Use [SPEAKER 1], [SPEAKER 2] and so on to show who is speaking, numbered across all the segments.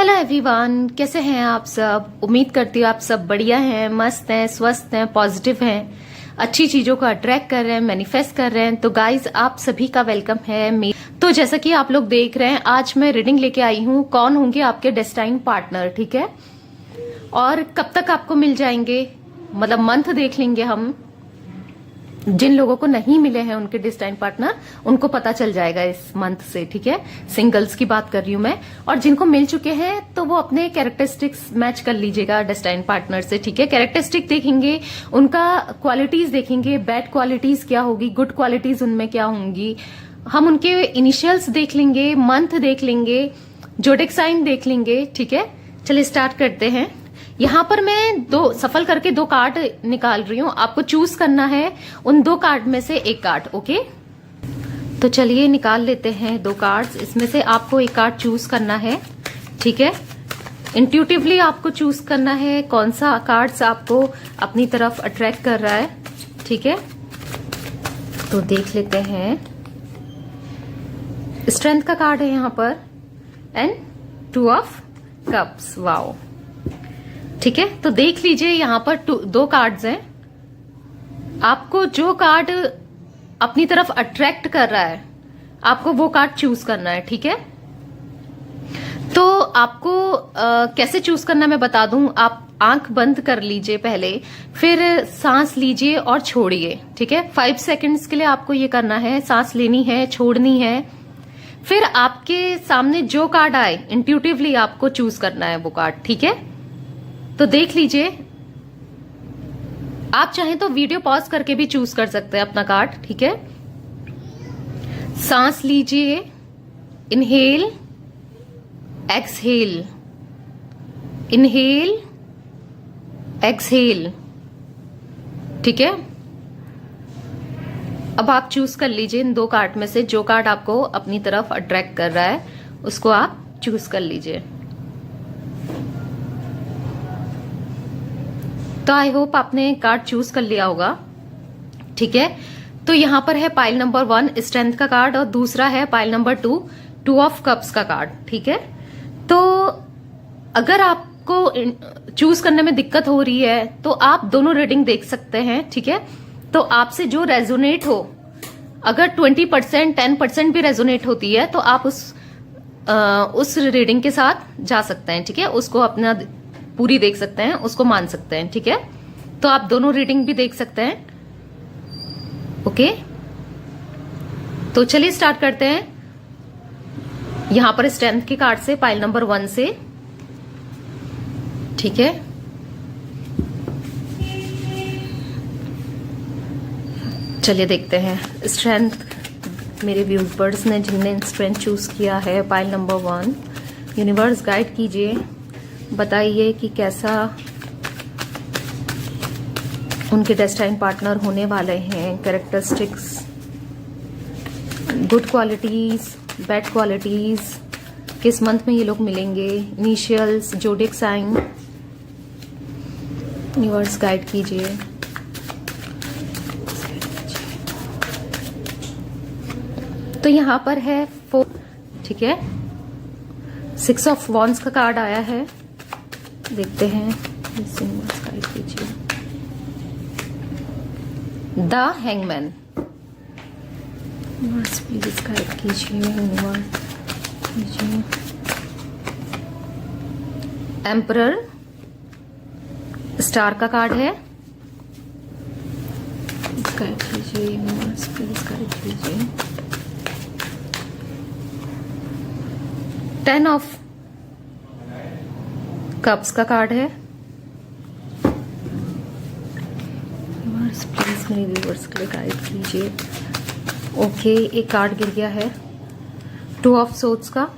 [SPEAKER 1] Hello everyone, कैसे हैं आप सब। उम्मीद करती हूँ आप सब बढ़िया हैं, मस्त हैं, स्वस्थ हैं, पॉजिटिव हैं, अच्छी चीजों को अट्रैक्ट कर रहे हैं, मैनिफेस्ट कर रहे हैं। तो गाइज आप सभी का वेलकम है। तो जैसा कि आप लोग देख रहे हैं, आज मैं रीडिंग लेके आई हूँ कौन होंगे आपके डेस्टाइन पार्टनर, ठीक है। और कब तक आपको मिल जाएंगे, मतलब मंथ देख लेंगे हम। जिन लोगों को नहीं मिले हैं उनके डेस्टाइन पार्टनर, उनको पता चल जाएगा इस मंथ से, ठीक है। सिंगल्स की बात कर रही हूं मैं। और जिनको मिल चुके हैं तो वो अपने कैरेक्टरिस्टिक्स मैच कर लीजिएगा डेस्टाइन पार्टनर से, ठीक है। कैरेक्टरिस्टिक देखेंगे, उनका क्वालिटीज देखेंगे, बैड क्वालिटीज क्या होगी, गुड क्वालिटीज उनमें क्या होंगी। हम उनके इनिशियल्स देख लेंगे, मंथ देख लेंगे, जोडिक साइन देख लेंगे, ठीक है। चलिए स्टार्ट करते हैं। यहाँ पर मैं सफल करके दो कार्ड निकाल रही हूँ, आपको चूज करना है उन दो कार्ड में से एक कार्ड, ओके। तो चलिए निकाल लेते हैं दो कार्ड्स, इसमें से आपको एक कार्ड चूज करना है, ठीक है। इंट्यूटिवली आपको चूज करना है कौन सा कार्ड्स आपको अपनी तरफ अट्रैक्ट कर रहा है, ठीक है। तो देख लेते हैं। स्ट्रेंथ का कार्ड है यहाँ पर एंड 2 ऑफ कप्स, वाओ, ठीक है। तो देख लीजिए यहाँ पर दो कार्ड्स हैं। आपको जो कार्ड अपनी तरफ अट्रैक्ट कर रहा है, आपको वो कार्ड चूज करना है, ठीक है। तो आपको कैसे चूज करना मैं बता दूं। आप आंख बंद कर लीजिए पहले, फिर सांस लीजिए और छोड़िए, ठीक है। 5 सेकंड्स के लिए आपको ये करना है, सांस लेनी है, छोड़नी है। फिर आपके सामने जो कार्ड आए, इंट्यूटिवली आपको चूज करना है वो कार्ड, ठीक है। तो देख लीजिए, आप चाहें तो वीडियो पॉज करके भी चूज कर सकते हैं अपना कार्ड, ठीक है। सांस लीजिए, इनहेल, एक्सहेल, इनहेल, एक्सहेल, ठीक है। अब आप चूज कर लीजिए इन दो कार्ड में से जो कार्ड आपको अपनी तरफ अट्रैक्ट कर रहा है, उसको आप चूज कर लीजिए। तो आई होप आपने कार्ड चूज कर लिया होगा, ठीक है। तो यहां पर है पाइल नंबर 1 स्ट्रेंथ का कार्ड और दूसरा है पाइल नंबर 2 ऑफ कप्स का कार्ड, ठीक है। तो अगर आपको चूज करने में दिक्कत हो रही है तो आप दोनों रीडिंग देख सकते हैं, ठीक है। तो आपसे जो रेजोनेट हो, अगर 20% 10% भी रेजोनेट होती है तो आप उस रीडिंग के साथ जा सकते हैं, ठीक है। उसको अपना पूरी देख सकते हैं, उसको मान सकते हैं, ठीक है। तो आप दोनों रीडिंग भी देख सकते हैं, ओके। तो चलिए स्टार्ट करते हैं। यहां पर स्ट्रेंथ के कार्ड से, पाइल नंबर 1 से, ठीक है। चलिए देखते हैं स्ट्रेंथ। मेरे व्यूअर्स ने जिनने स्ट्रेंथ चूज किया है पाइल नंबर 1, यूनिवर्स गाइड कीजिए, बताइए कि कैसा उनके डेस्टाइन पार्टनर होने वाले हैं। Characteristics, good qualities, bad qualities, किस मंथ में ये लोग मिलेंगे, initials, zodiac sign. Universe guide कीजिए। तो यहां पर है 4, ठीक है। 6 ऑफ वॉन्ड्स का कार्ड आया है, देखते हैं। गाइड कीजिए। द हैंगमैन, प्लीज गाइड कीजिए। एम्परर, स्टार का कार्ड है, गाइड कीजिए। प्लीज गाइड कीजिए। 10 ऑफ कप्स का कार्ड है। प्लीज मेरे व्यूअर्स के लिए गाइड कीजिए। ओके, एक कार्ड गिर गया है, 2 ऑफ सोर्ड्स का।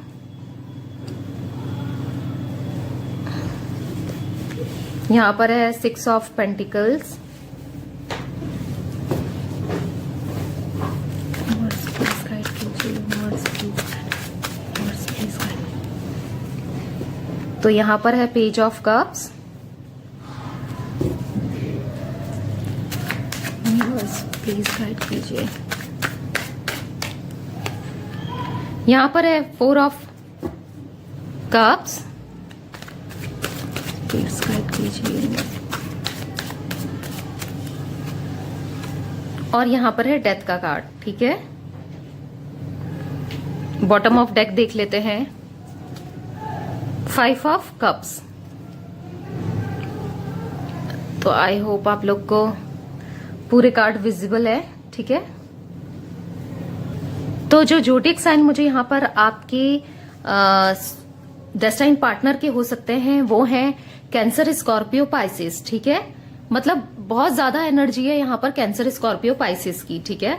[SPEAKER 1] यहां पर है 6 ऑफ पेंटिकल्स। तो यहां पर है page of cups. Please guide कीजिए। यहाँ पर है 4 ऑफ कप्स, प्लीज गाइड कीजिए। और यहाँ पर है डेथ का कार्ड, ठीक है। बॉटम ऑफ डेक देख लेते हैं। 5 ऑफ कप्स। तो आई होप आप लोग को पूरे कार्ड विजिबल है, ठीक है। तो जो ज़ोडिएक साइन मुझे यहाँ पर आपके डेस्टाइन पार्टनर के हो सकते हैं वो हैं कैंसर, स्कॉर्पियो, पाइसिस, ठीक है। मतलब बहुत ज्यादा एनर्जी है यहाँ पर कैंसर, स्कॉर्पियो, पाइसिस की, ठीक है।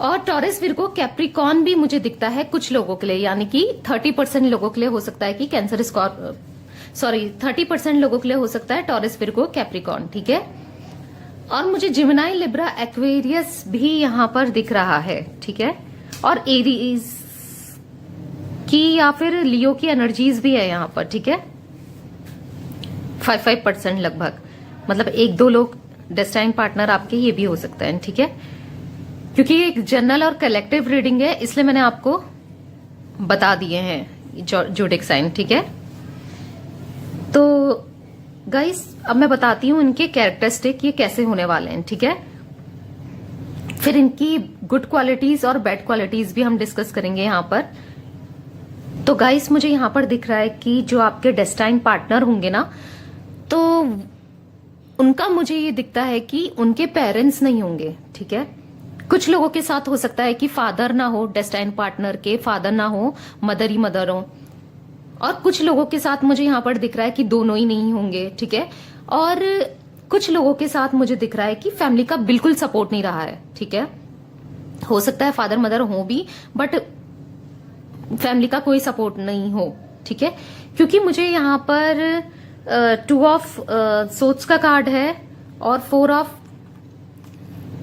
[SPEAKER 1] और टॉरस, विर्गो, कैप्रिकॉर्न भी मुझे दिखता है कुछ लोगों के लिए, यानी कि 30% लोगों के लिए हो सकता है कि कैंसर, 30% लोगों के लिए हो सकता है टॉरस, विर्गो, कैप्रिकॉर्न, ठीक है। और मुझे जिमिनाई, लिब्रा, एक्वेरियस भी यहाँ पर दिख रहा है, ठीक है। और एरीज की या फिर लियो की एनर्जीज भी है यहाँ पर, ठीक है। 5% लगभग, मतलब 1-2 लोग डेस्टाइन पार्टनर आपके ये भी हो सकते हैं, ठीक है। क्योंकि ये एक जनरल और कलेक्टिव रीडिंग है, इसलिए मैंने आपको बता दिए हैं ज़ोडिएक साइन, ठीक है। तो गाइस अब मैं बताती हूँ इनके कैरेक्टरिस्टिक ये कैसे होने वाले हैं, ठीक है। फिर इनकी गुड क्वालिटीज और बैड क्वालिटीज भी हम डिस्कस करेंगे यहाँ पर। तो गाइस मुझे यहाँ पर दिख रहा है कि जो आपके डेस्टाइन पार्टनर होंगे ना, तो उनका मुझे ये दिखता है कि उनके पेरेंट्स नहीं होंगे, ठीक है। कुछ लोगों के साथ हो सकता है कि फादर ना हो, डेस्टाइन पार्टनर के फादर ना हो, मदर ही मदर हो। और कुछ लोगों के साथ मुझे यहाँ पर दिख रहा है कि दोनों ही नहीं होंगे, ठीक है। और कुछ लोगों के साथ मुझे दिख रहा है कि फैमिली का बिल्कुल सपोर्ट नहीं रहा है, ठीक है। हो सकता है फादर मदर हो भी, बट फैमिली का कोई सपोर्ट नहीं हो, ठीक है। क्योंकि मुझे यहाँ पर 2 ऑफ सोर्ड्स का कार्ड है और 4 ऑफ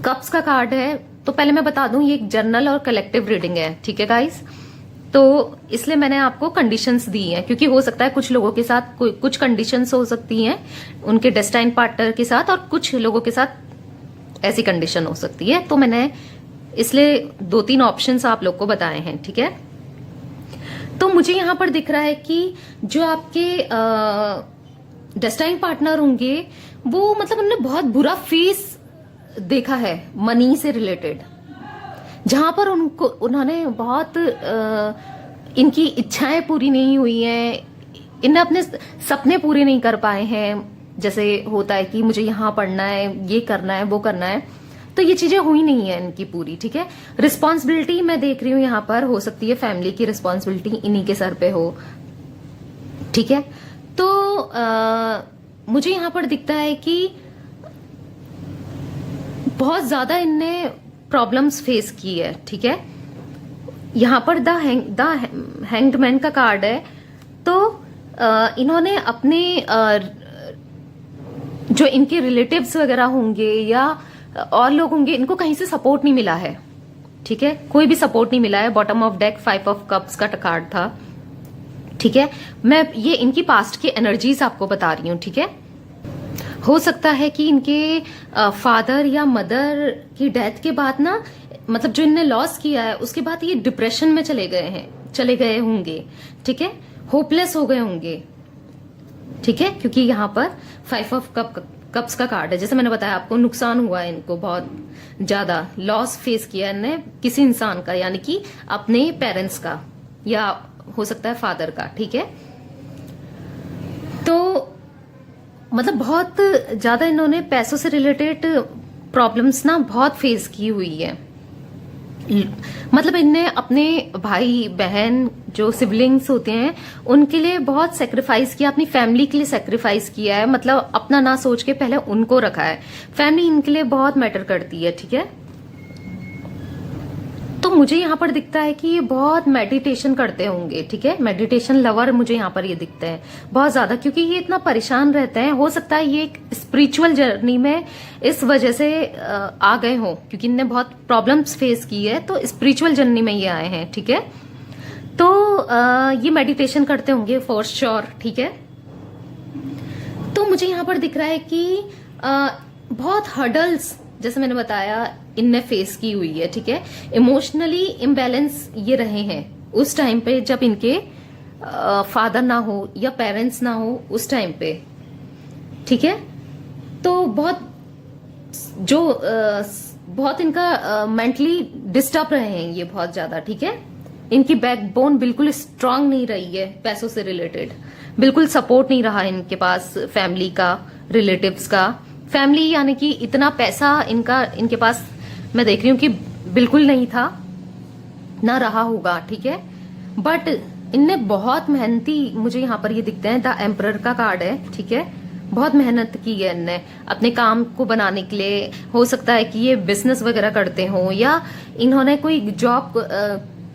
[SPEAKER 1] कप्स का कार्ड है। तो पहले मैं बता दूं ये एक जनरल और कलेक्टिव रीडिंग है, ठीक है गाइस। तो इसलिए मैंने आपको कंडीशंस दी हैं, क्योंकि हो सकता है कुछ लोगों के साथ कुछ कंडीशंस हो सकती हैं उनके डेस्टाइन पार्टनर के साथ, और कुछ लोगों के साथ ऐसी कंडीशन हो सकती है। तो मैंने इसलिए 2-3 ऑप्शंस आप लोग को बताए हैं, ठीक है। तो मुझे यहां पर दिख रहा है कि जो आपके डेस्टाइन पार्टनर होंगे वो मतलब उन्होंने बहुत बुरा फेस देखा है मनी से रिलेटेड, जहां पर उन्होंने बहुत इनकी इच्छाएं पूरी नहीं हुई हैं, इन्हें अपने सपने पूरे नहीं कर पाए हैं। जैसे होता है कि मुझे यहाँ पढ़ना है, ये करना है, वो करना है, तो ये चीजें हुई नहीं है इनकी पूरी, ठीक है। रिस्पॉन्सिबिलिटी मैं देख रही हूँ यहाँ पर, हो सकती है फैमिली की रिस्पॉन्सिबिलिटी इन्हीं के सर पे हो, ठीक है। तो मुझे यहाँ पर दिखता है कि बहुत ज्यादा इनने प्रॉब्लम्स फेस की है, ठीक है। यहाँ पर द हैंग्ड मैन का कार्ड है। तो इन्होंने अपने जो इनके रिलेटिव्स वगैरह होंगे या और लोग होंगे, इनको कहीं से सपोर्ट नहीं मिला है, ठीक है। कोई भी सपोर्ट नहीं मिला है। Bottom of deck 5 of cups का कार्ड था, ठीक है। मैं ये इनकी पास्ट की एनर्जीज आपको बता रही हूँ, ठीक है। हो सकता है कि इनके फादर या मदर की डेथ के बाद ना, मतलब जो इनने लॉस किया है उसके बाद ये डिप्रेशन में चले गए होंगे, ठीक है। होपलेस हो गए होंगे, ठीक है। क्योंकि यहाँ पर 5 ऑफ कप्स का कार्ड है। जैसे मैंने बताया आपको, नुकसान हुआ है इनको, बहुत ज्यादा लॉस फेस किया इन्होंने किसी इंसान का, यानी कि अपने पेरेंट्स का या हो सकता है फादर का, ठीक है। तो मतलब बहुत ज्यादा इन्होंने पैसों से रिलेटेड प्रॉब्लम्स ना बहुत फेस की हुई है। मतलब इनने अपने भाई बहन जो सिबलिंग्स होते हैं उनके लिए बहुत सेक्रीफाइस किया, अपनी फैमिली के लिए सेक्रीफाइस किया है। मतलब अपना ना सोच के पहले उनको रखा है। फैमिली इनके लिए बहुत मैटर करती है, ठीक है। तो मुझे यहाँ पर दिखता है कि ये बहुत मेडिटेशन करते होंगे, ठीक है। मेडिटेशन लवर मुझे यहाँ पर ये दिखते हैं बहुत ज्यादा, क्योंकि ये इतना परेशान रहते हैं। हो सकता है ये एक स्पिरिचुअल जर्नी में इस वजह से आ गए हों, क्योंकि इनने बहुत प्रॉब्लम्स फेस की है, तो स्पिरिचुअल जर्नी में ये आए हैं, ठीक है। तो ये मेडिटेशन करते होंगे फॉर श्योर, ठीक है। तो मुझे यहाँ पर दिख रहा है कि बहुत हर्डल्स, जैसे मैंने बताया, इनने फेस की हुई है, ठीक है। इमोशनली इम्बैलेंस ये रहे हैं उस टाइम पे जब इनके फादर ना हो या पेरेंट्स ना हो उस टाइम पे, ठीक है। तो बहुत इनका मेंटली डिस्टर्ब रहे हैं ये बहुत ज्यादा, ठीक है। इनकी बैकबोन बिल्कुल स्ट्रांग नहीं रही है, पैसों से रिलेटेड बिल्कुल सपोर्ट नहीं रहा इनके पास, फैमिली का, रिलेटिव्स का। फैमिली यानी कि इतना पैसा इनके पास मैं देख रही हूँ कि बिल्कुल नहीं था, ना रहा होगा, ठीक है। बट इनने बहुत मेहनती, मुझे यहाँ पर ये दिखते हैं, द एम्परर का कार्ड है, ठीक है। बहुत मेहनत की है इनने अपने काम को बनाने के लिए। हो सकता है कि ये बिजनेस वगैरह करते हो या इन्होंने कोई जॉब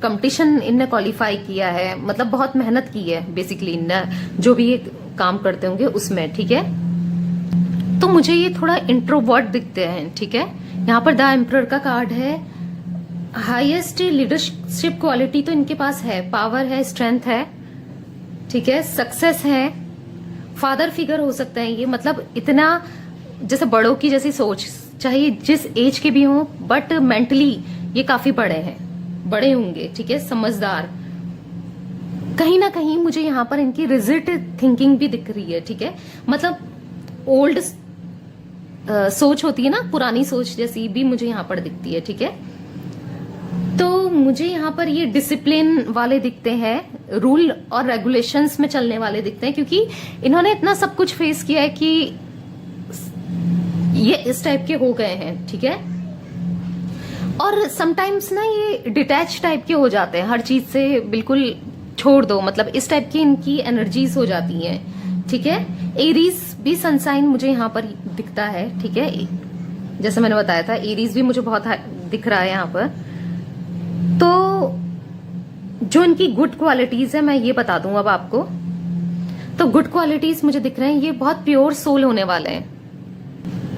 [SPEAKER 1] कंपटीशन इनने क्वालिफाई किया है, मतलब बहुत मेहनत की है बेसिकली इनने जो भी ये काम करते होंगे उसमें, ठीक है। तो मुझे ये थोड़ा इंट्रोवर्ट दिखते हैं, ठीक है। यहाँ पर द एम्परर का कार्ड है। हाईएस्ट लीडरशिप क्वालिटी तो इनके पास है, पावर है, स्ट्रेंथ है, ठीक है, सक्सेस है। फादर फिगर हो सकते हैं ये, मतलब इतना जैसे बड़ों की जैसी सोच, चाहे जिस एज के भी हों, बट मेंटली ये काफी बड़े होंगे, ठीक है, समझदार। कहीं ना कहीं मुझे यहाँ पर इनकी रिजिड थिंकिंग भी दिख रही है, ठीक है। मतलब ओल्ड सोच होती है ना, पुरानी सोच जैसी भी मुझे यहाँ पर दिखती है, ठीक है। तो मुझे यहाँ पर ये डिसिप्लिन वाले दिखते हैं, रूल और रेगुलेशंस में चलने वाले दिखते हैं, क्योंकि इन्होंने इतना सब कुछ फेस किया है कि ये इस टाइप के हो गए हैं, ठीक है। और समटाइम्स ना ये डिटैच टाइप के हो जाते हैं, हर चीज से बिल्कुल छोड़ दो, मतलब इस टाइप की इनकी एनर्जीज हो जाती हैं, ठीक है। एरीज भी सनसाइन मुझे यहाँ पर दिखता है, ठीक है। जैसे मैंने बताया था, एरीज भी मुझे बहुत दिख रहा है यहाँ पर। तो जो इनकी गुड क्वालिटीज है मैं ये बता दूं अब आपको। तो गुड क्वालिटीज मुझे दिख रहे हैं, ये बहुत प्योर सोल होने वाले हैं,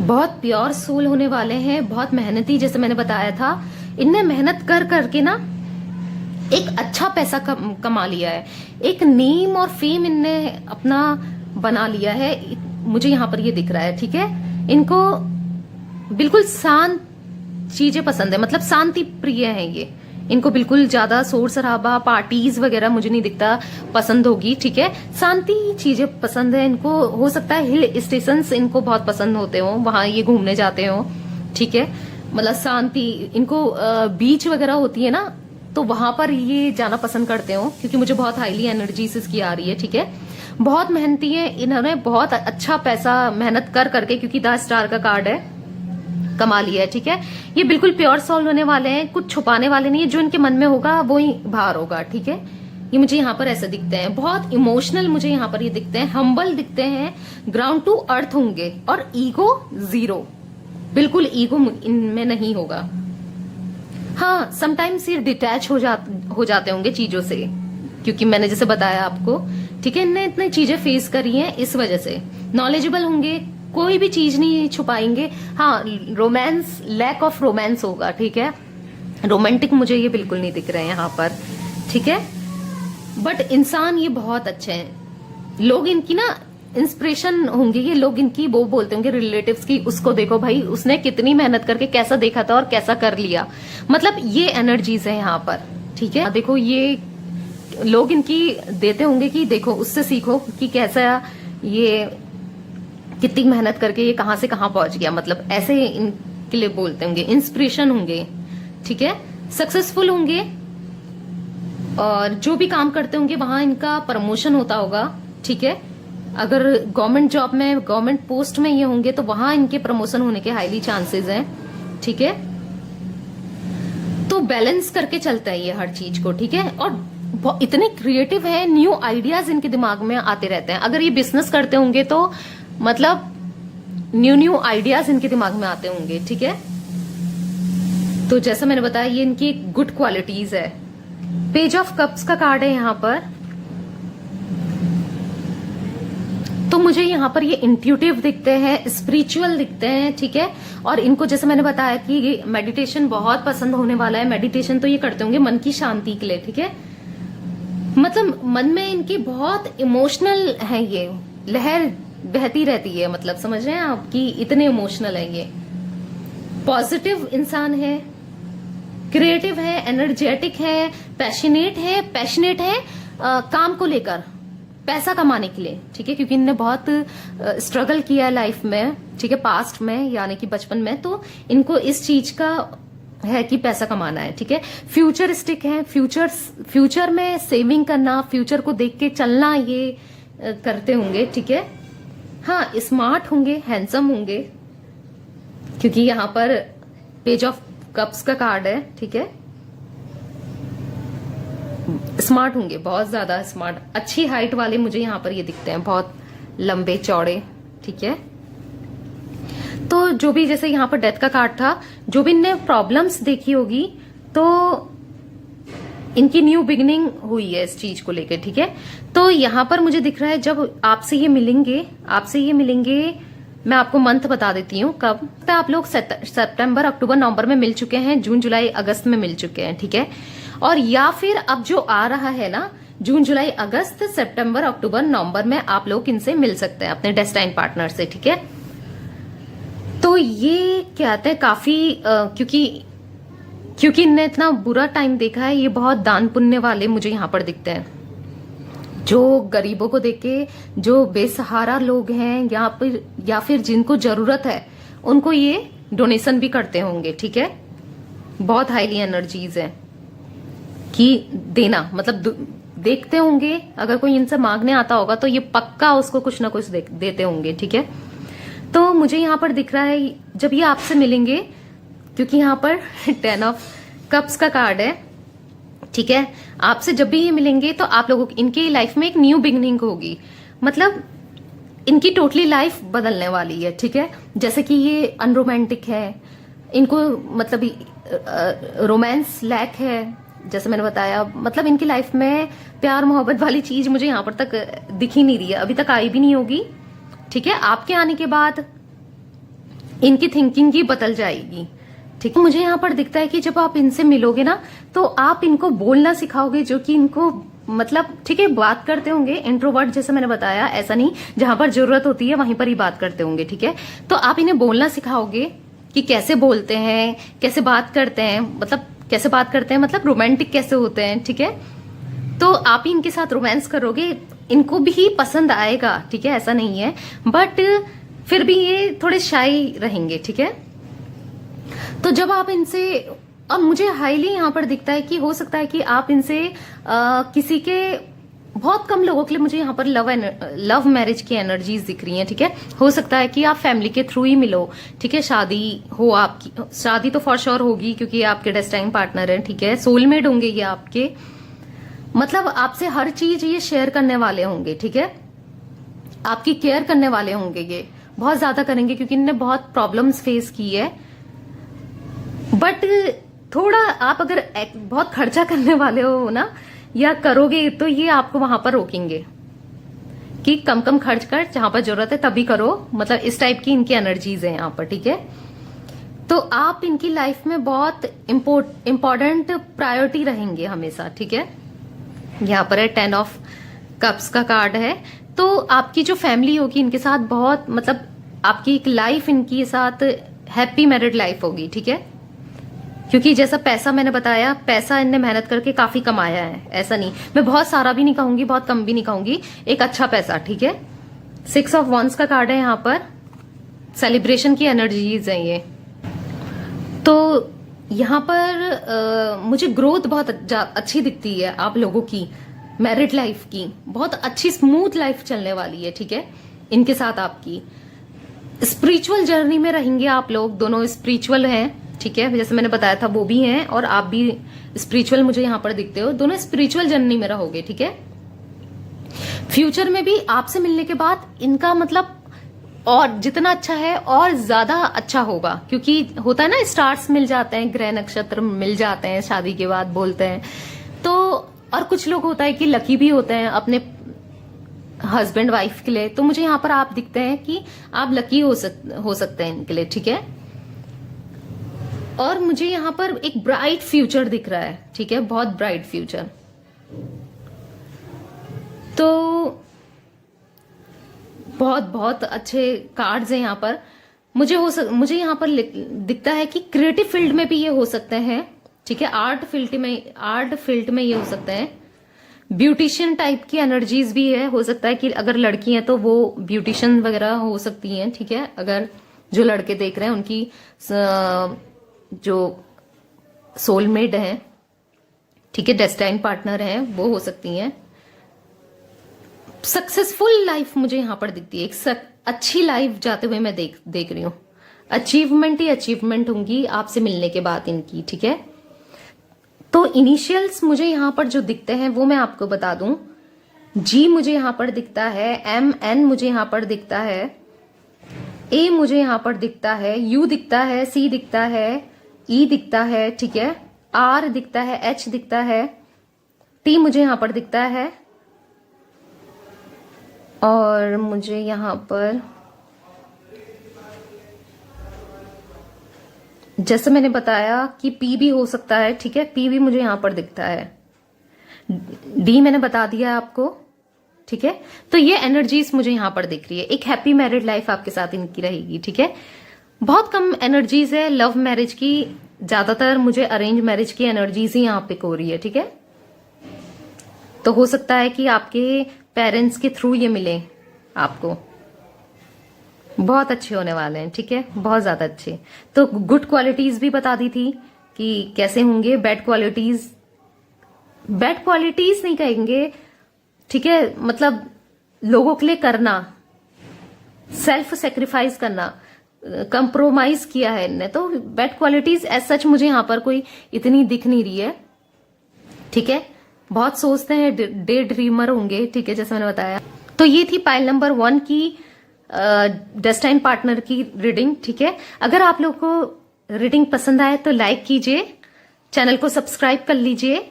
[SPEAKER 1] बहुत प्योर सोल होने वाले हैं, बहुत मेहनती। जैसे मैंने बताया था, इनने मेहनत कर करके ना एक अच्छा पैसा कमा लिया है, एक नेम और फेम इनने अपना बना लिया है, मुझे यहाँ पर ये दिख रहा है, ठीक है। इनको बिल्कुल शांत चीजें पसंद है, मतलब शांति प्रिय है ये। इनको बिल्कुल ज्यादा शोर शराबा, पार्टीज वगैरह मुझे नहीं दिखता पसंद होगी, ठीक है। शांति चीजें पसंद है इनको। हो सकता है हिल स्टेशंस इनको बहुत पसंद होते हो, वहां ये घूमने जाते हो, ठीक है। मतलब शांति, इनको बीच वगैरह होती है ना, तो वहां पर ये जाना पसंद करते हो, क्योंकि मुझे बहुत हाईली एनर्जी इसकी आ रही है, ठीक है। बहुत मेहनती है, इन्होंने बहुत अच्छा पैसा मेहनत कर करके, क्योंकि द स्टार का कार्ड है, कमा लिया है, ठीक है। ये बिल्कुल प्योर सोल होने वाले हैं, कुछ छुपाने वाले नहीं है, जो इनके मन में होगा वो ही बाहर होगा, ठीक है। ये मुझे यहाँ पर ऐसे दिखते हैं, बहुत इमोशनल मुझे यहाँ पर ये दिखते हैं, हम्बल दिखते हैं, ग्राउंड टू अर्थ होंगे, और ईगो जीरो, बिल्कुल ईगो इनमें नहीं होगा। हाँ, समटाइम्स ये डिटैच हो जाते होंगे चीजों से, क्योंकि मैंने जैसे बताया आपको, ठीक है। इनने इतनी चीजें फेस करी हैं, इस वजह से नॉलेजेबल होंगे, कोई भी चीज नहीं छुपाएंगे। हाँ, रोमांस, लैक ऑफ रोमांस होगा, ठीक है। रोमांटिक मुझे ये बिल्कुल नहीं दिख रहे हैं यहाँ पर, ठीक है। बट इंसान ये बहुत अच्छे हैं, लोग इनकी ना इंस्पिरेशन होंगे, ये लोग इनकी वो बोलते होंगे रिलेटिव्स की, उसको देखो भाई, उसने कितनी मेहनत करके कैसा देखा था और कैसा कर लिया, मतलब ये एनर्जीज है यहाँ पर, ठीक है। देखो ये लोग इनकी देते होंगे कि देखो उससे सीखो कि कैसा ये कितनी मेहनत करके ये कहां से कहां पहुंच गया, मतलब ऐसे इनके लिए बोलते होंगे, इंस्पिरेशन होंगे, ठीक है। सक्सेसफुल होंगे, और जो भी काम करते होंगे वहां इनका प्रमोशन होता होगा, ठीक है। अगर गवर्नमेंट जॉब में, गवर्नमेंट पोस्ट में ये होंगे तो वहां इनके प्रमोशन होने के हाईली चांसेस हैं, ठीक है। तो बैलेंस करके चलता है ये हर चीज को, ठीक है। और इतने क्रिएटिव है, न्यू आइडियाज इनके दिमाग में आते रहते हैं। अगर ये बिजनेस करते होंगे तो मतलब न्यू आइडियाज इनके दिमाग में आते होंगे, ठीक है। तो जैसा मैंने बताया, ये इनकी गुड क्वालिटीज है। पेज ऑफ कप्स का कार्ड है यहाँ पर। तो मुझे यहाँ पर ये इंट्यूटिव दिखते हैं, स्पिरिचुअल दिखते हैं, ठीक है। और इनको जैसे मैंने बताया कि मेडिटेशन बहुत पसंद होने वाला है। मेडिटेशन तो ये करते होंगे मन की शांति के लिए, ठीक है। मतलब मन में इनकी बहुत इमोशनल है, ये लहर बहती रहती है, मतलब समझ रहे हैं आप कि इतने इमोशनल है ये। पॉजिटिव इंसान है, क्रिएटिव है, एनर्जेटिक है, पैशनेट है, काम को लेकर, पैसा कमाने के लिए, ठीक है, क्योंकि इनने बहुत स्ट्रगल किया है लाइफ में, ठीक है, पास्ट में यानी कि बचपन में, तो इनको इस चीज का है कि पैसा कमाना है, ठीक है। फ्यूचरिस्टिक है, फ्यूचर में सेविंग करना, फ्यूचर को देख के चलना, ये करते होंगे, ठीक है। हाँ, स्मार्ट होंगे, हैंडसम होंगे, क्योंकि यहाँ पर पेज ऑफ कप्स का कार्ड है, ठीक है। स्मार्ट होंगे, बहुत ज्यादा स्मार्ट, अच्छी हाइट वाले मुझे यहाँ पर ये दिखते हैं, बहुत लंबे चौड़े, ठीक है। तो जो भी, जैसे यहाँ पर डेथ का कार्ड था, जो भी इनने प्रॉब्लम्स देखी होगी, तो इनकी न्यू बिगिनिंग हुई है इस चीज को लेकर, ठीक है। तो यहाँ पर मुझे दिख रहा है जब आपसे ये मिलेंगे, मैं आपको मंथ बता देती हूँ कब। तो आप लोग सितंबर, अक्टूबर, नवंबर में मिल चुके हैं, जून, जुलाई, अगस्त में मिल चुके हैं, ठीक है। और या फिर अब जो आ रहा है ना, जून, जुलाई, अगस्त, सितंबर, अक्टूबर, नवंबर में आप लोग इनसे मिल सकते हैं, अपने डेस्टाइन पार्टनर से, ठीक है। तो ये कहते हैं काफी क्योंकि इनने इतना बुरा टाइम देखा है, ये बहुत दान पुण्य वाले मुझे यहाँ पर दिखते हैं, जो गरीबों को देख के, जो बेसहारा लोग हैं या फिर जिनको जरूरत है, उनको ये डोनेशन भी करते होंगे, ठीक है। बहुत हाईली एनर्जीज है कि देना, मतलब देखते होंगे, अगर कोई इनसे मांगने आता होगा तो ये पक्का उसको कुछ ना कुछ देते होंगे, ठीक है। तो मुझे यहाँ पर दिख रहा है जब ये आपसे मिलेंगे, क्योंकि यहाँ पर 10 ऑफ कप्स का कार्ड है, ठीक है। आपसे जब भी ये मिलेंगे तो आप लोगों की, इनकी लाइफ में एक न्यू बिगनिंग होगी, मतलब इनकी टोटली लाइफ बदलने वाली है, ठीक है। जैसे कि ये अनरोमांटिक है, इनको मतलब रोमांस लैक है, जैसे मैंने बताया, मतलब इनकी लाइफ में प्यार मोहब्बत वाली चीज मुझे यहाँ पर तक दिख ही नहीं रही है, अभी तक आई भी नहीं होगी, ठीक है। आपके आने के बाद इनकी थिंकिंग ही बदल जाएगी, ठीक है। मुझे यहाँ पर दिखता है कि जब आप इनसे मिलोगे ना, तो आप इनको बोलना सिखाओगे, जो कि इनको मतलब, ठीक है, बात करते होंगे इंट्रोवर्ट, जैसे मैंने बताया, ऐसा नहीं, जहां पर जरूरत होती है वहीं पर ही बात करते होंगे, ठीक है। तो आप इन्हें बोलना सिखाओगे कि कैसे बोलते हैं, कैसे बात करते हैं, मतलब रोमांटिक कैसे होते हैं, ठीक है। तो आप ही इनके साथ रोमांस करोगे, इनको भी पसंद आएगा, ठीक है, ऐसा नहीं है, बट फिर भी ये थोड़े शाई रहेंगे, ठीक है। तो जब आप इनसे, और मुझे हाईली यहाँ पर दिखता है कि हो सकता है कि आप इनसे किसी के, बहुत कम लोगों के लिए मुझे यहाँ पर लव मैरिज की एनर्जीज दिख रही हैं, ठीक है। हो सकता है कि आप फैमिली के थ्रू ही मिलो, ठीक है, शादी हो आपकी, शादी तो फॉर श्योर होगी क्योंकि आपके डेस्टाइन पार्टनर हैं, ठीक है, सोलमेट होंगे ये आपके, मतलब आपसे हर चीज ये शेयर करने वाले होंगे, ठीक है। आपकी केयर करने वाले होंगे, ये बहुत ज्यादा करेंगे क्योंकि इनने बहुत प्रॉब्लम्स फेस की है, बट थोड़ा आप अगर बहुत खर्चा करने वाले हो ना, या करोगे, तो ये आपको वहां पर रोकेंगे कि कम कम खर्च कर, जहां पर जरूरत है तभी करो, मतलब इस टाइप की इनकी एनर्जीज है यहाँ पर, ठीक है। तो आप इनकी लाइफ में बहुत इंपॉर्टेंट प्रायोरिटी रहेंगे हमेशा, ठीक है। यहाँ पर है 10 ऑफ कप्स का कार्ड है। तो आपकी जो फैमिली होगी इनके साथ बहुत, मतलब आपकी एक लाइफ इनके साथ हैप्पी मैरिड लाइफ होगी, ठीक है। क्योंकि जैसा पैसा मैंने बताया, पैसा इनने मेहनत करके काफी कमाया है, ऐसा नहीं, मैं बहुत सारा भी नहीं कहूंगी, बहुत कम भी नहीं कहूंगी, एक अच्छा पैसा, ठीक है। 6 ऑफ वॉन्ड्स का कार्ड है यहाँ पर, सेलिब्रेशन की एनर्जीज है ये। तो यहाँ पर मुझे ग्रोथ बहुत अच्छी दिखती है आप लोगों की, मैरिड लाइफ की बहुत अच्छी स्मूथ लाइफ चलने वाली है, ठीक है। इनके साथ आपकी स्पिरिचुअल जर्नी में रहेंगे आप लोग, दोनों स्पिरिचुअल हैं, ठीक है, जैसे मैंने बताया था वो भी हैं, और आप भी स्पिरिचुअल मुझे यहाँ पर दिखते हो, दोनों स्पिरिचुअल जर्नी में रहोगे, ठीक है। फ्यूचर में भी आपसे मिलने के बाद इनका मतलब और जितना अच्छा है और ज्यादा अच्छा होगा, क्योंकि होता है ना, स्टार्स मिल जाते हैं, ग्रह नक्षत्र मिल जाते हैं शादी के बाद बोलते हैं, तो और कुछ लोग होता है कि लकी भी होते हैं अपने हस्बैंड वाइफ के लिए, तो मुझे यहाँ पर आप दिखते हैं कि आप लकी हो सकते हैं इनके लिए, ठीक है। और मुझे यहाँ पर एक ब्राइट फ्यूचर दिख रहा है, ठीक है, बहुत ब्राइट फ्यूचर। तो बहुत बहुत अच्छे कार्ड्स हैं यहाँ पर। मुझे यहाँ पर दिखता है कि क्रिएटिव फील्ड में भी ये हो सकते हैं, ठीक है, आर्ट फील्ड में ये हो सकते हैं, ब्यूटिशियन टाइप की एनर्जीज भी है, हो सकता है कि अगर लड़की है तो वो ब्यूटिशियन वगैरह हो सकती हैं, ठीक है। अगर जो लड़के देख रहे हैं उनकी जो सोलमेट है, ठीक है, डेस्टाइन पार्टनर है, वो हो सकती हैं। सक्सेसफुल लाइफ मुझे यहां पर दिखती है, एक अच्छी लाइफ जाते हुए मैं देख रही हूं। अचीवमेंट ही अचीवमेंट होंगी आपसे मिलने के बाद इनकी, ठीक है। तो इनिशियल्स मुझे यहां पर जो दिखते हैं वो मैं आपको बता दूं। जी मुझे यहां पर दिखता है, MN मुझे यहां पर दिखता है, A मुझे यहां पर दिखता है, U दिखता है, C दिखता है, E दिखता है, ठीक है, R दिखता है, H दिखता है, T मुझे यहां पर दिखता है, और मुझे यहां पर जैसे मैंने बताया कि P भी हो सकता है, ठीक है, P भी मुझे यहां पर दिखता है, D मैंने बता दिया आपको, ठीक है। तो ये एनर्जीज मुझे यहां पर दिख रही है। एक हैप्पी मैरिड लाइफ आपके साथ इनकी रहेगी, ठीक है। बहुत कम एनर्जीज है लव मैरिज की, ज्यादातर मुझे अरेंज मैरिज की एनर्जीज ही यहां पे हो रही है, ठीक है। तो हो सकता है कि आपके पेरेंट्स के थ्रू ये मिले आपको, बहुत अच्छे होने वाले हैं, ठीक है, बहुत ज्यादा अच्छे। तो गुड क्वालिटीज भी बता दी थी कि कैसे होंगे। बैड क्वालिटीज नहीं कहेंगे, ठीक है, मतलब लोगों के लिए करना, सेल्फ सेक्रीफाइस करना, कंप्रोमाइज किया है इनने, तो बैड क्वालिटीज एज सच मुझे यहां पर कोई इतनी दिख नहीं रही है, ठीक है। बहुत सोचते हैं, डे ड्रीमर होंगे, ठीक है, जैसे मैंने बताया। तो ये थी पाइल नंबर 1 की डेस्टाइन पार्टनर की रीडिंग, ठीक है। अगर आप लोगों को रीडिंग पसंद आए तो लाइक कीजिए, चैनल को सब्सक्राइब कर लीजिए,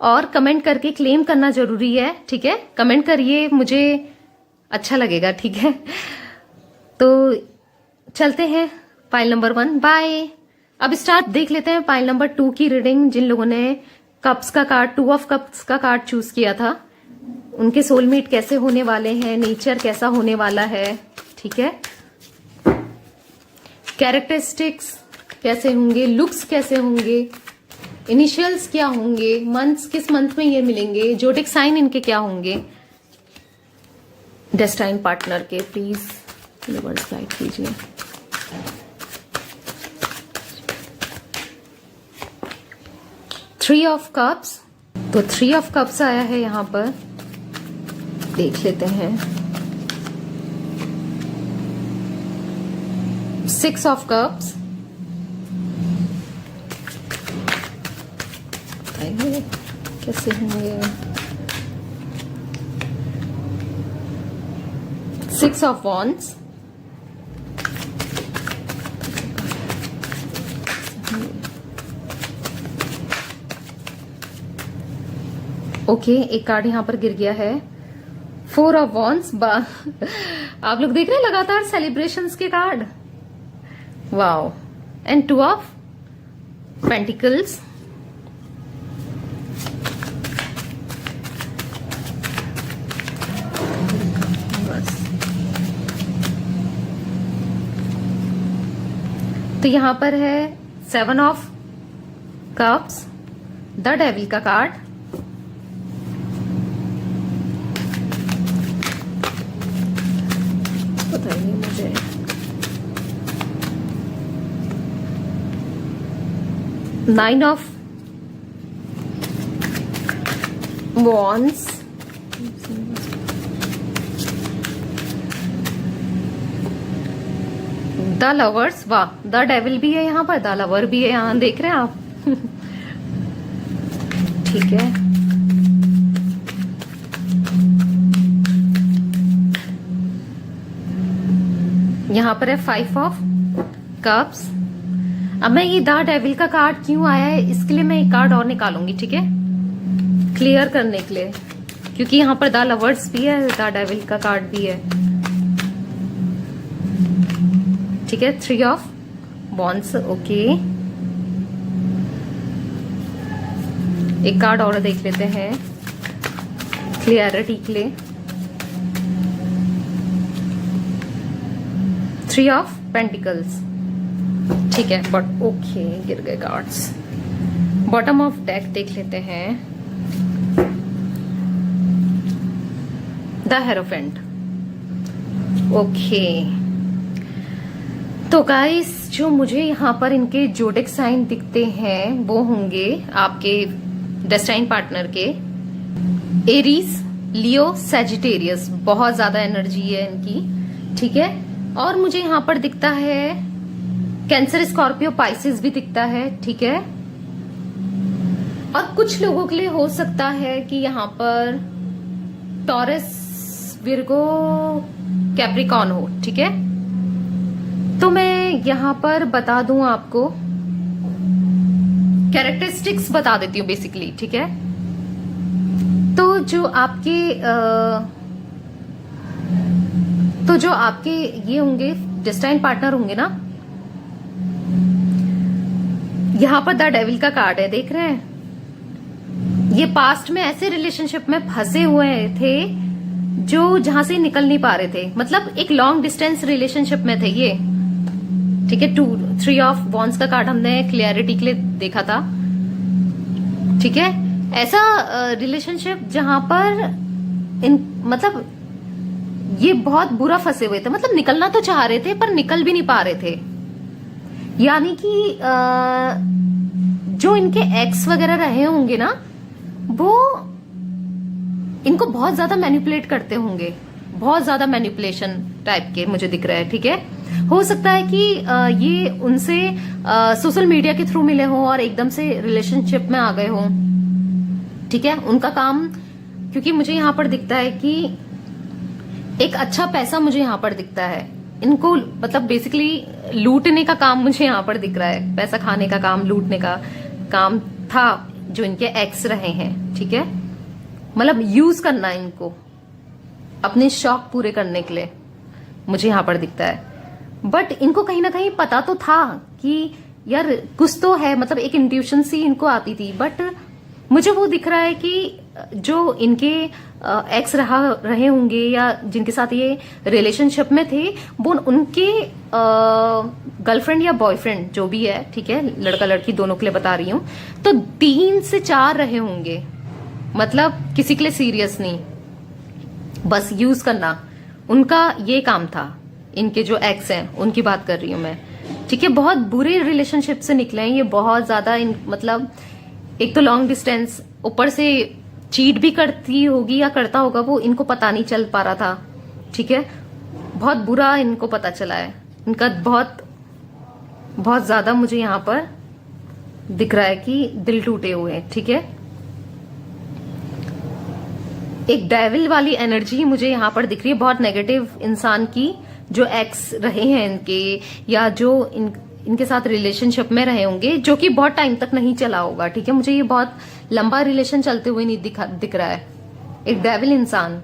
[SPEAKER 1] और कमेंट करके क्लेम करना जरूरी है, ठीक है। कमेंट करिए, मुझे अच्छा लगेगा, ठीक है। तो चलते हैं पाइल नंबर 1, बाय। अब स्टार्ट देख लेते हैं पाइल नंबर 2 की रीडिंग। जिन लोगों ने कप्स का कार्ड, 2 ऑफ कप्स का कार्ड चूज किया था, उनके सोलमेट कैसे होने वाले हैं, नेचर कैसा होने वाला है, ठीक है, कैरेक्टरिस्टिक्स कैसे होंगे, लुक्स कैसे होंगे, इनिशियल्स क्या होंगे, मंथ्स किस मंथ में ये मिलेंगे, जोडिक साइन इनके क्या होंगे, डेस्टाइन पार्टनर के। प्लीज यूनिवर्स गाइड कीजिए। थ्री ऑफ कप्स, तो 3 ऑफ कप्स आया है यहां पर, देख लेते हैं। 6 ऑफ कप्स, कैसे होंगे, 6 ऑफ वॉन्ड्स, ओके, एक कार्ड यहां पर गिर गया है, 4 ऑफ वॉन्ड्स। आप लोग देख रहे हैं लगातार सेलिब्रेशंस के card, wow, and 2 of pentacles, तो यहां पर है 7 ऑफ कप्स, द डेविल का कार्ड, बताइए मुझे, nine of wands, the lovers, वाह, द डेविल भी है यहां पर, द लवर भी है यहां, देख रहे हैं आप। ठीक है, यहां पर है 5 ऑफ कप्स। अब मैं ये द डेविल का कार्ड क्यों आया है, इसके लिए मैं एक कार्ड और निकालूंगी, ठीक है, क्लियर करने के लिए, क्योंकि यहां पर द लवर्स भी है, द डेविल का कार्ड भी है, ठीक है। 3 ऑफ वॉन्ड्स, ओके, एक कार्ड और देख लेते हैं क्लियरिटी के लिए, 3 ऑफ पेंटिकल्स, ठीक है, बट ओके, गिर गए कार्ड्स। बॉटम ऑफ डेक देख लेते हैं, उल्टा हेरोफेंट। ओके, तो गाइस जो मुझे यहाँ पर इनके जोडिक साइन दिखते हैं वो होंगे आपके डेस्टाइन पार्टनर के एरीज, लियो, सैजिटेरियस। बहुत ज्यादा एनर्जी है इनकी, ठीक है। और मुझे यहाँ पर दिखता है कैंसर, स्कॉर्पियो, पाइसिस भी दिखता है, ठीक है। और कुछ लोगों के लिए हो सकता है कि यहाँ पर टॉरस, विर्गो, कैप्रिकॉन हो, ठीक है। तो मैं यहाँ पर बता दूं आपको, कैरेक्टरिस्टिक्स बता देती हूँ बेसिकली, ठीक है। तो जो आपके ये होंगे डेस्टाइन पार्टनर होंगे ना, यहाँ पर द डेविल का कार्ड है, देख रहे हैं। ये पास्ट में ऐसे रिलेशनशिप में फंसे हुए थे जो जहां से निकल नहीं पा रहे थे, मतलब एक लॉन्ग डिस्टेंस रिलेशनशिप में थे ये, ठीक है। 3 ऑफ वॉन्ड्स का कार्ड हमने क्लियरिटी के लिए देखा था, ठीक है। ऐसा रिलेशनशिप जहां पर मतलब ये बहुत बुरा फंसे हुए थे, मतलब निकलना तो चाह रहे थे पर निकल भी नहीं पा रहे थे। यानी कि जो इनके एक्स वगैरह रहे होंगे ना, वो इनको बहुत ज्यादा मैनिपुलेट करते होंगे, बहुत ज्यादा मैनिपुलेशन टाइप के मुझे दिख रहा है, ठीक है। हो सकता है कि ये उनसे सोशल मीडिया के थ्रू मिले हों और एकदम से रिलेशनशिप में आ गए हों, ठीक है। उनका काम, क्योंकि मुझे यहाँ पर दिखता है कि एक अच्छा पैसा मुझे यहाँ पर दिखता है इनको, मतलब बेसिकली लूटने का काम मुझे यहाँ पर दिख रहा है। पैसा खाने का काम, लूटने का काम था जो इनके एक्स रहे हैं, ठीक है। मतलब यूज करना इनको अपने शौक पूरे करने के लिए मुझे यहाँ पर दिखता है। बट इनको कहीं ना कहीं पता तो था कि यार कुछ तो है, मतलब एक इंट्यूशन सी इनको आती थी। बट मुझे वो दिख रहा है कि जो इनके एक्स रहे होंगे या जिनके साथ ये रिलेशनशिप में थे, वो उनके गर्लफ्रेंड या बॉयफ्रेंड जो भी है, ठीक है, लड़का लड़की दोनों के लिए बता रही हूं, तो 3 से 4 रहे होंगे, मतलब किसी के लिए सीरियस नहीं, बस यूज करना उनका ये काम था। इनके जो एक्स हैं उनकी बात कर रही हूं मैं, ठीक है। बहुत बुरे रिलेशनशिप से निकले हैं ये, बहुत ज्यादा मतलब एक तो लॉन्ग डिस्टेंस, ऊपर से चीट भी करती होगी या करता होगा वो, इनको पता नहीं चल पा रहा था, ठीक है। बहुत बुरा इनको पता चला है इनका, बहुत ज्यादा मुझे यहाँ पर दिख रहा है कि दिल टूटे हुए हैं, ठीक है। एक डेविल वाली एनर्जी मुझे यहाँ पर दिख रही है, बहुत नेगेटिव इंसान की, जो एक्स रहे हैं इनके या जो इनके साथ रिलेशनशिप में रहे होंगे, जो कि बहुत टाइम तक नहीं चला होगा, ठीक है। मुझे ये बहुत लंबा रिलेशन चलते हुए नहीं दिख रहा है। एक डेविल इंसान,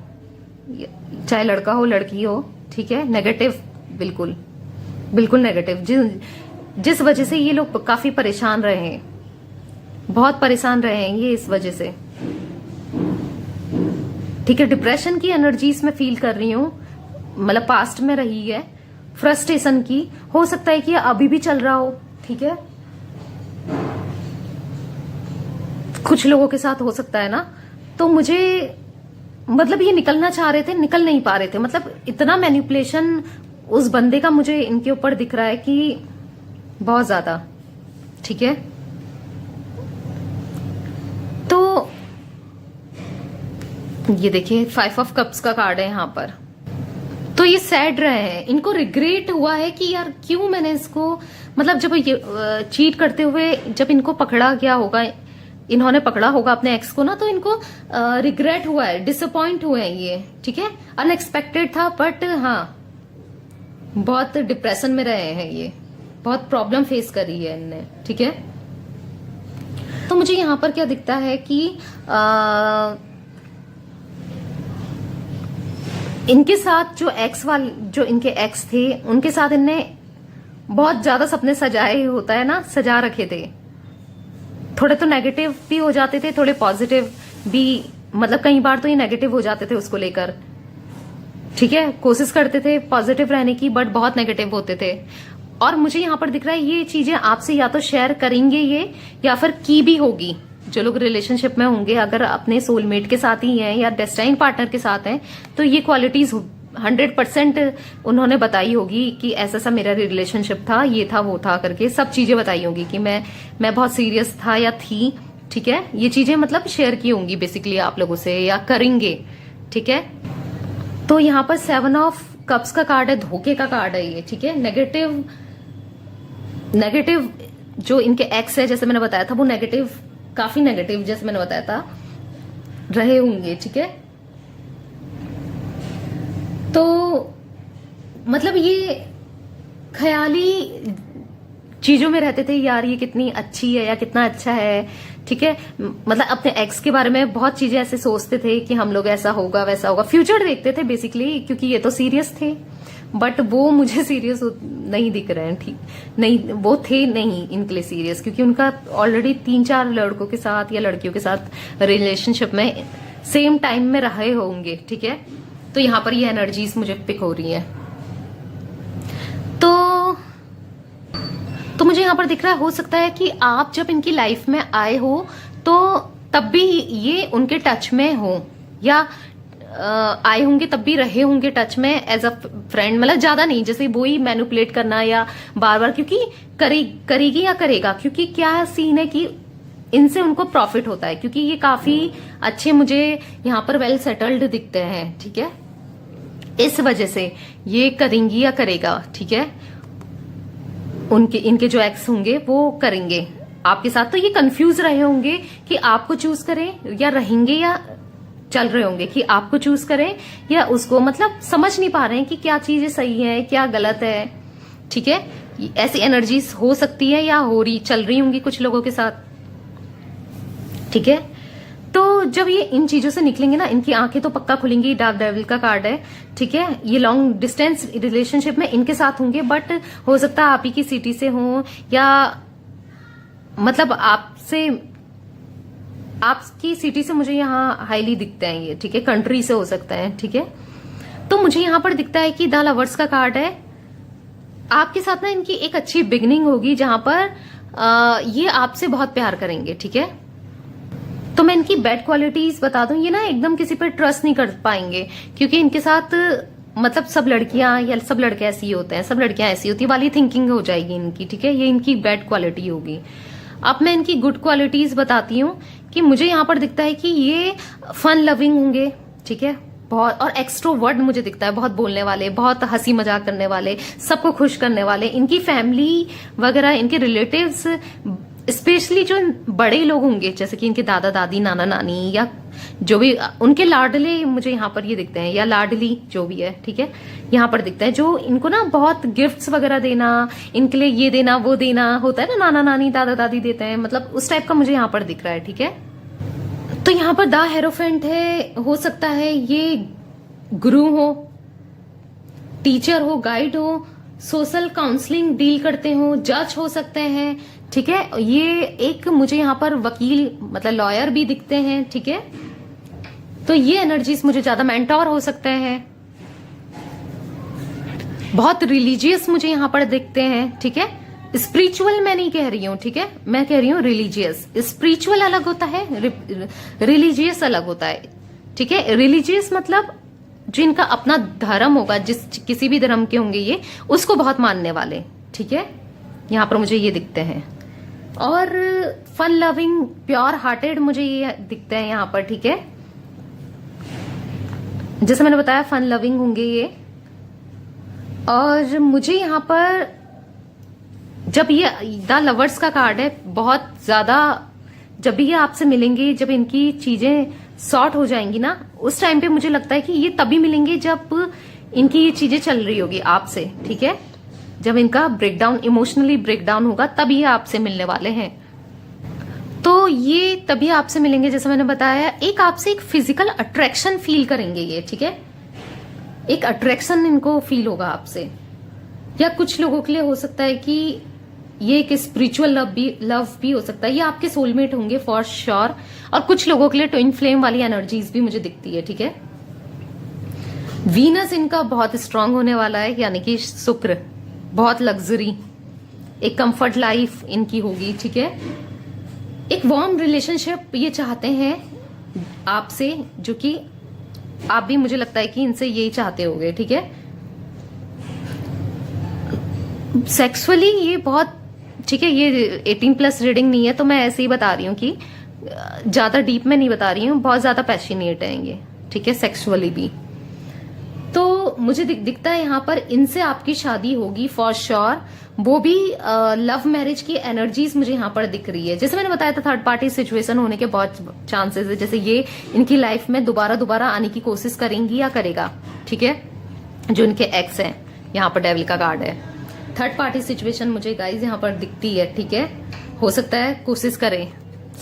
[SPEAKER 1] चाहे लड़का हो लड़की हो, ठीक है, नेगेटिव, बिल्कुल बिल्कुल नेगेटिव, जिस वजह से ये लोग काफी परेशान रहे हैं, बहुत परेशान रहे हैं ये इस वजह से, ठीक है। डिप्रेशन की एनर्जी इसमें फील कर रही हूँ, मतलब पास्ट में रही है, फ्रस्ट्रेशन की, हो सकता है कि अभी भी चल रहा हो, ठीक है। कुछ लोगों के साथ हो सकता है ना। तो मुझे मतलब ये निकलना चाह रहे थे, निकल नहीं पा रहे थे, मतलब इतना मैनिपुलेशन उस बंदे का मुझे इनके ऊपर दिख रहा है कि बहुत ज्यादा, ठीक है। तो ये देखिए 5 ऑफ कप्स का कार्ड है यहाँ पर। तो ये सैड रहे हैं, इनको रिग्रेट हुआ है कि यार क्यों मैंने इसको, मतलब जब ये चीट करते हुए जब इनको पकड़ा गया होगा, इन्होंने पकड़ा होगा अपने एक्स को ना, तो इनको रिग्रेट हुआ है, डिसअपॉइंट हुए हैं ये, ठीक है। अनएक्सपेक्टेड था, बट हाँ बहुत डिप्रेशन में रहे हैं ये, बहुत प्रॉब्लम फेस करी है इनने, ठीक है। तो मुझे यहाँ पर क्या दिखता है कि इनके साथ जो इनके एक्स थे, उनके साथ इनने बहुत ज्यादा सपने सजाए, होता है ना, सजा रखे थे। थोड़े तो नेगेटिव भी हो जाते थे, थोड़े पॉजिटिव भी, मतलब कई बार तो ये नेगेटिव हो जाते थे उसको लेकर, ठीक है। कोशिश करते थे पॉजिटिव रहने की, बट बहुत नेगेटिव होते थे। और मुझे यहाँ पर दिख रहा है ये चीजें आपसे या तो शेयर करेंगे ये, या फिर की भी होगी, जो लोग रिलेशनशिप में होंगे, अगर अपने सोलमेट के साथ ही हैं या डेस्टाइन पार्टनर के साथ हैं, तो ये क्वालिटीज 100% उन्होंने बताई होगी कि ऐसा सा मेरा रिलेशनशिप था, ये था वो था करके सब चीजें बताई होंगी कि मैं बहुत सीरियस था या थी। ठीक है, ये चीजें मतलब शेयर की होंगी बेसिकली आप लोगों से, या करेंगे। ठीक है, तो यहाँ पर 7 ऑफ कप्स का कार्ड है, धोखे का कार्ड है ये। ठीक है, नेगेटिव जो इनके एक्स है, जैसे मैंने बताया था, वो नेगेटिव, काफी नेगेटिव जैसे मैंने बताया था रहे होंगे। ठीक है, तो मतलब ये ख्याली चीजों में रहते थे, यार ये कितनी अच्छी है या कितना अच्छा है। ठीक है, मतलब अपने एक्स के बारे में बहुत चीजें ऐसे सोचते थे कि हम लोग ऐसा होगा वैसा होगा, फ्यूचर देखते थे बेसिकली, क्योंकि ये तो सीरियस थे। बट वो मुझे सीरियस नहीं दिख रहे हैं। ठीक नहीं, वो थे नहीं इनके लिए सीरियस, क्योंकि उनका ऑलरेडी 3-4 लड़कों के साथ या लड़कियों के साथ रिलेशनशिप में सेम टाइम में रहे होंगे। ठीक है, तो यहां पर ये एनर्जीज मुझे पिक हो रही है। तो मुझे यहां पर दिख रहा है, हो सकता है कि आप जब इनकी लाइफ में आए हो तो तब भी ये उनके टच में हो, या आए होंगे तब भी रहे होंगे टच में एज अ फ्रेंड, मतलब ज्यादा नहीं, जैसे वो ही मैनिपुलेट करना या बार बार, क्योंकि करेगी या करेगा, क्योंकि क्या सीन है कि इनसे उनको प्रॉफिट होता है, क्योंकि ये काफी अच्छे मुझे यहाँ पर वेल सेटल्ड दिखते हैं। ठीक है, इस वजह से ये करेंगी या करेगा। ठीक है, इनके जो एक्स होंगे वो करेंगे आपके साथ, तो ये कंफ्यूज रहे होंगे कि आपको चूज करें या रहेंगे, या चल रहे होंगे कि आपको चूज करें या उसको, मतलब समझ नहीं पा रहे हैं कि क्या चीजें सही है क्या गलत है। ठीक है, ऐसी एनर्जीज हो सकती है या चल रही होंगी कुछ लोगों के साथ। ठीक है, तो जब ये इन चीजों से निकलेंगे ना, इनकी आंखें तो पक्का खुलेंगी। डार्क डेविल का कार्ड है। ठीक है, ये लॉन्ग डिस्टेंस रिलेशनशिप में इनके साथ होंगे, बट हो सकता है आप ही की सिटी से हो, या मतलब आपकी सिटी से मुझे यहाँ हाईली दिखते हैं ये। ठीक है, कंट्री से हो सकता है। ठीक है, तो मुझे यहाँ पर दिखता है कि द लवर्स का कार्ड है। आपके साथ ना इनकी एक अच्छी बिगनिंग होगी, जहां पर ये आपसे बहुत प्यार करेंगे। ठीक है, तो मैं इनकी बैड क्वालिटीज बता दूं, ये ना एकदम किसी पर ट्रस्ट नहीं कर पाएंगे, क्योंकि इनके साथ मतलब सब लड़कियां या सब लड़के ऐसे ही होते हैं, सब लड़कियां ऐसी होती वाली थिंकिंग हो जाएगी इनकी। ठीक है, ये इनकी बैड क्वालिटी होगी। अब मैं इनकी गुड क्वालिटीज बताती हूँ कि मुझे यहाँ पर दिखता है कि ये फन लविंग होंगे। ठीक है, बहुत, और एक्सट्रोवर्ट मुझे दिखता है, बहुत बोलने वाले, बहुत हंसी मजाक करने वाले, सबको खुश करने वाले। इनकी फैमिली वगैरह, इनके रिलेटिव्स, स्पेशली जो बड़े लोग होंगे, जैसे कि इनके दादा दादी, नाना नानी, या जो भी उनके लाडले मुझे यहाँ पर ये दिखते हैं, या लाडली जो भी है। ठीक है, यहाँ पर दिखता है जो इनको ना बहुत गिफ्ट्स वगैरह देना, इनके लिए ये देना वो देना होता है ना, नाना नानी दादा दादी देते हैं, मतलब उस टाइप का मुझे यहाँ पर दिख रहा है। ठीक है, तो यहाँ पर द हेरोफेंट है, हो सकता है ये गुरु हो, टीचर हो, गाइड हो, सोशल काउंसलिंग डील करते हो, जज हो सकते हैं। ठीक है, ये एक मुझे यहाँ पर वकील मतलब लॉयर भी दिखते हैं। ठीक है, तो ये एनर्जीज मुझे ज्यादा, मेंटोर हो सकते हैं, बहुत रिलीजियस मुझे यहाँ पर दिखते हैं। ठीक है, स्पिरिचुअल मैं नहीं कह रही हूँ। ठीक है, मैं कह रही हूँ रिलीजियस। स्पिरिचुअल अलग होता है, रिलीजियस अलग होता है। ठीक है, रिलीजियस मतलब जिनका अपना धर्म होगा, किसी भी धर्म के होंगे ये, उसको बहुत मानने वाले। ठीक है, यहाँ पर मुझे ये दिखते हैं। और फन लविंग, प्योर हार्टेड मुझे ये दिखते हैं यहाँ पर। ठीक है, जैसे मैंने बताया फन लविंग होंगे ये। और मुझे यहाँ पर जब ये द लवर्स का कार्ड है, बहुत ज्यादा जब भी ये आपसे मिलेंगे, जब इनकी चीजें सॉर्ट हो जाएंगी ना, उस टाइम पे मुझे लगता है कि ये तभी मिलेंगे जब इनकी ये चीजें चल रही होगी आपसे। ठीक है, जब इनका ब्रेकडाउन, इमोशनली ब्रेकडाउन होगा, तब ये आपसे मिलने वाले हैं। तो ये तभी आपसे मिलेंगे, जैसे मैंने बताया, एक आपसे एक फिजिकल अट्रैक्शन फील करेंगे ये। ठीक है, एक अट्रैक्शन इनको फील होगा आपसे, या कुछ लोगों के लिए हो सकता है कि ये एक स्पिरिचुअल लव भी हो सकता है, ये आपके सोलमेट होंगे फॉर श्योर। और कुछ लोगों के लिए ट्विन फ्लेम वाली एनर्जीज भी मुझे दिखती है। ठीक है, वीनस इनका बहुत स्ट्रांग होने वाला है, यानी कि शुक्र, बहुत लग्जरी, एक कंफर्ट लाइफ इनकी होगी। ठीक है, एक वार्म रिलेशनशिप ये चाहते हैं आपसे, जो कि आप भी मुझे लगता है कि इनसे यही चाहते होगे, ठीक है। सेक्सुअली ये बहुत ठीक है, ये 18+ रीडिंग नहीं है, तो मैं ऐसे ही बता रही हूँ कि ज्यादा डीप में नहीं बता रही हूँ, बहुत ज्यादा पैशनेट है ये, ठीक है, सेक्सुअली भी। तो मुझे दिखता है यहाँ पर इनसे आपकी शादी होगी फॉर श्योर, वो भी लव मैरिज की एनर्जीज मुझे यहाँ पर दिख रही है। जैसे मैंने बताया था, थर्ड पार्टी सिचुएशन होने के बहुत चांसेस है, जैसे ये इनकी लाइफ में दोबारा आने की कोशिश करेंगी या करेगा, ठीक है, जो इनके एक्स है। यहाँ पर डेविल का कार्ड है, थर्ड पार्टी सिचुएशन मुझे गाइज यहाँ पर दिखती है, ठीक है। हो सकता है कोशिश करें,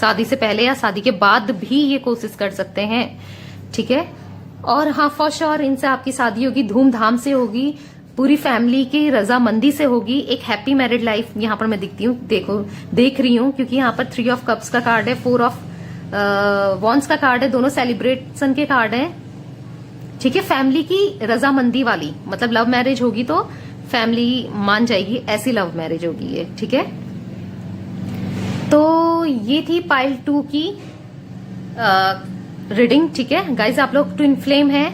[SPEAKER 1] शादी से पहले या शादी के बाद भी ये कोशिश कर सकते हैं, ठीक है। और हाँ, फॉर श्योर इनसे आपकी शादी होगी, धूमधाम से होगी, पूरी फैमिली की रजामंदी से होगी, एक हैप्पी मैरिड लाइफ यहाँ पर मैं दिखती हूँ, देख रही हूँ, क्योंकि यहाँ पर 3 ऑफ कप्स का कार्ड है, 4 ऑफ वॉन्ड्स का कार्ड है, दोनों सेलिब्रेशन के कार्ड है, ठीक है। फैमिली की रजामंदी वाली, मतलब लव मैरिज होगी तो फैमिली मान जाएगी, ऐसी लव मैरिज होगी ये, ठीक है। तो ये थी पाइल 2 की रीडिंग, ठीक है गाइज। आप लोग ट्विन फ्लेम है,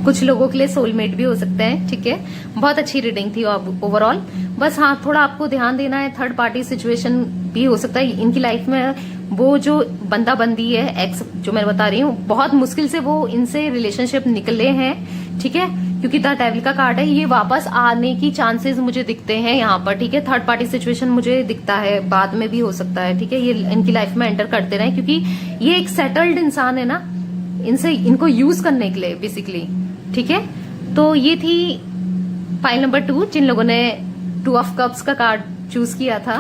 [SPEAKER 1] कुछ लोगों के लिए सोलमेट भी हो सकते हैं, ठीक है। बहुत अच्छी रीडिंग थी ओवरऑल। बस हाँ, थोड़ा आपको ध्यान देना है, थर्ड पार्टी सिचुएशन भी हो सकता है इनकी लाइफ में। वो जो बंदा बंदी है, एक्स जो मैं बता रही हूँ, बहुत मुश्किल से वो इनसे रिलेशनशिप निकले हैं, ठीक है, क्योंकि द डेविल का कार्ड है, ये वापस आने की चांसेस मुझे दिखते हैं यहाँ पर, ठीक है। थर्ड पार्टी सिचुएशन मुझे दिखता है, बाद में भी हो सकता है, ठीक है, ये इनकी लाइफ में एंटर करते रहे, क्योंकि ये एक सेटल्ड इंसान है ना, इनको यूज करने के लिए बेसिकली, ठीक है। तो ये थी फाइल नंबर 2, जिन लोगों ने 2 ऑफ कप्स का कार्ड चूज किया था।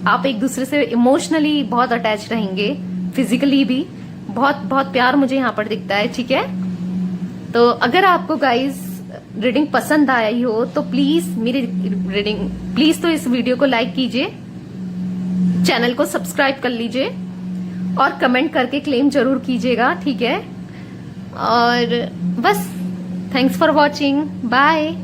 [SPEAKER 1] आप एक दूसरे से इमोशनली बहुत अटैच रहेंगे, फिजिकली भी बहुत प्यार मुझे यहाँ पर दिखता है, ठीक है। तो अगर आपको गाइज रीडिंग पसंद आई हो तो प्लीज तो इस वीडियो को लाइक कीजिए, चैनल को सब्सक्राइब कर लीजिए और कमेंट करके क्लेम जरूर कीजिएगा, ठीक है। और बस, थैंक्स फॉर वॉचिंग, बाय।